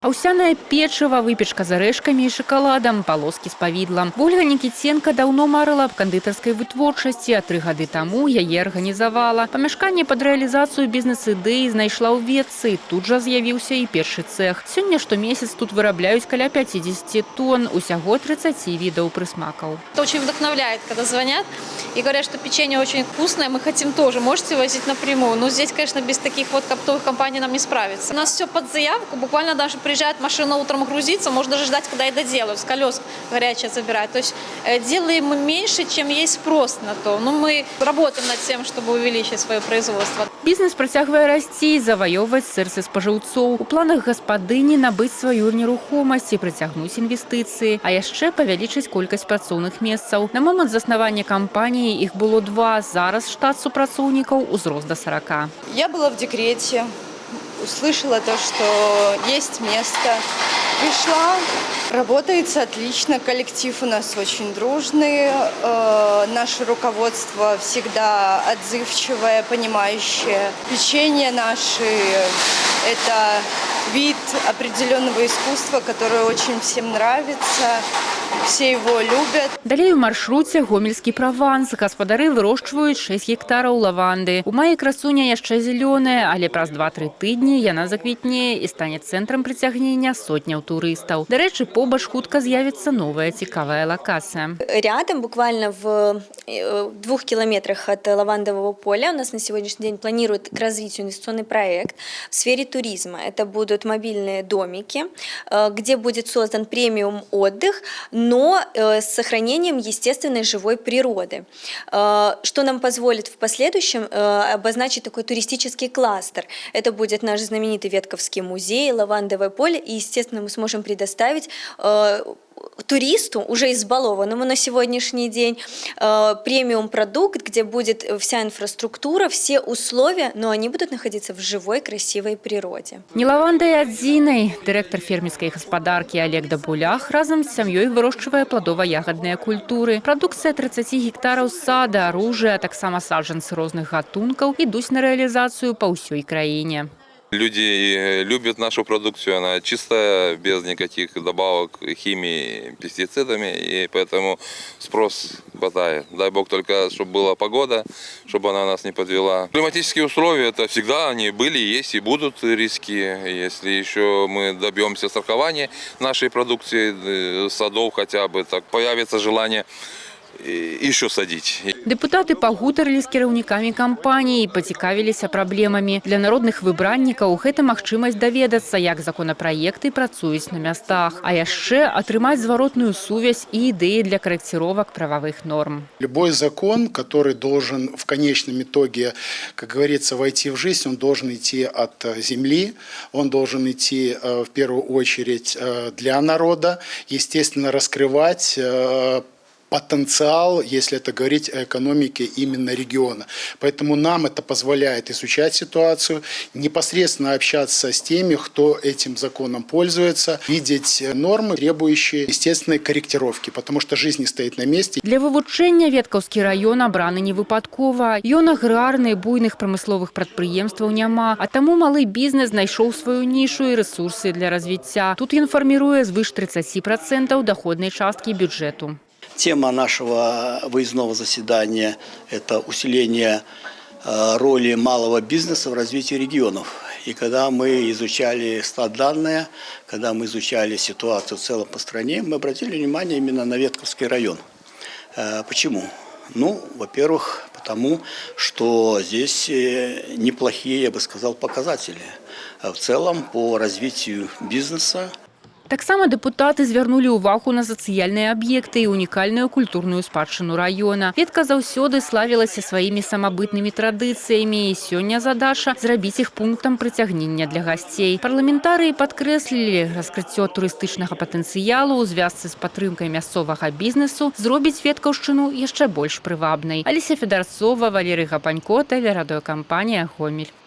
Аўсянае печыва, выпечка з арэшкамі і шакаладам, палоскі з павідлам. Ольга Нікіценка даўно марыла аб кандытарскай вытворчасці, а 3 гады таму яе арганізавала. Памяшканне пад рэалізацыю бізнес-ідэі знайшла ў Ветцы. Тут жа з'явіўся і першы цэх. Сёння штомесяц тут вырабляюць каля 50 тонн, усяго 30 відаў прысмакаў. Это очень вдохновляет, когда звонят и говорят, что печенье очень вкусное, мы хотим тоже, можете возить напрямую. Но здесь, конечно, без таких вот оптовых компаний нам не справиться. У нас все под заявку, буквально даже приезжает машина утром грузиться, можно даже ждать, когда это делают, с колес горячее забирают. То есть делаем мы меньше, чем есть спрос на то. Но мы работаем над тем, чтобы увеличить свое производство. Бізнес працягвае расці і заваёўваць сэрцы спажыўцоў. У планах гаспадыні набыць сваю нерухомасць і прыцягнуць інвестыцыі, а яшчэ павялічыць колькасць працоўных месцаў. На момант заснавання кампаніі іх было 2, зараз штат супрацоўнікаў узрос до 40. Я была в декрете. Услышала то, что есть место. Пришла, работается отлично, коллектив у нас очень дружный, наше руководство всегда отзывчивое, понимающее. Печенье наши – это вид определенного искусства, которое очень всем нравится. Все его любят. Далей у маршруце гомельскі праванс. Гаспадары вырошчваюць 6 гектараў лаванды. У маі красуня яшчэ зелёная, але праз 2-3 тыдні яна заквітнее і стане цэнтрам прыцягнення сотняў турыстаў. Дарэчы, побач хутка з'явіцца новая цікавая локация. Рядом, буквально в 2 километрах от лавандового поля, у нас на сегодняшний день планируют к развитию инвестиционный проект в сфере туризма. Это будут мобильные домики, где будет создан премиум отдых, но с сохранением естественной живой природы, что нам позволит в последующем обозначить такой туристический кластер. Это будет наш знаменитый Ветковский музей, лавандовое поле, и, естественно, мы сможем предоставить туристу, уже избалованному на сегодняшний день, премиум-продукт, где будет вся инфраструктура, все условия, но они будут находиться в живой, красивой природе. Не лавандай адзінай. Дырэктар фермерскай гаспадаркі Олег Дабулях разам з сям'ёй вырошчвае пладова-ягадныя культуры. Прадукцыя 30 гектараў сада, аружжа, а таксама саджанцы розных гатункаў ідуць на рэалізацыю па ўсёй краіне. Люди любят нашу продукцию, она чистая, без никаких добавок химии, пестицидами, и поэтому спрос хватает. Дай бог только, чтобы была погода, чтобы она нас не подвела. Климатические условия, это всегда они были, есть и будут риски. Если еще мы добьемся страхования нашей продукции, садов хотя бы, так появится желание еще садить. Депутаты пагутарылі з кіраўнікамі кампаніі, пацікавіліся праблемамі. Для народных выбраннікаў гэта магчымасць даведацца, як законапраекты працуюць на мястах, а яшчэ атрымаць зваротную сувязь і ідэі для корректировок правовых норм. Любой закон, который должен в конечном итоге, как говорится, войти в жизнь, он должен идти от земли, он должен идти в первую очередь для народа, естественно, раскрывать потенциал, если это говорить о экономике именно региона. Поэтому нам это позволяет изучать ситуацию, непосредственно общаться с теми, кто этим законом пользуется, видеть нормы, требующие естественной корректировки, потому что жизнь не стоит на месте. Для вывучэння Веткаўскі раён абраны не выпадкова. Ён аграрны, буйных прамысловых прадпрыемстваў няма, а таму малы бізнес знайшоў сваю нішу і рэсурсы для развіцця. Тут ён фарміруе звыш 30% доходнай часткі бюджэту. Тема нашего выездного заседания – это усиление роли малого бизнеса в развитии регионов. И когда мы изучали стат-данные, когда мы изучали ситуацию в целом по стране, мы обратили внимание именно на Ветковский район. Почему? Ну, во-первых, потому что здесь неплохие, я бы сказал, показатели. В целом по развитию бизнеса. Таксама дэпутаты звярнулі ўвагу на сацыяльныя аб'екты і унікальную культурную спадчыну раёна. Ветка заўсёды славілася сваімі самабытнымі традыцыямі, і сёння задача зрабіць іх пунктам прыцягнення для гасцей. Парламентарыі падкрэслілі, раскрыццё турыстычнага патэнцыялу ў звязцы з падтрымкай мясцовага бізнесу зробіць Веткаўшчыну яшчэ больш прывабнай. Алеся Федарцова, Валерый Гапанько, тэлерадыёкампанія «Гомель».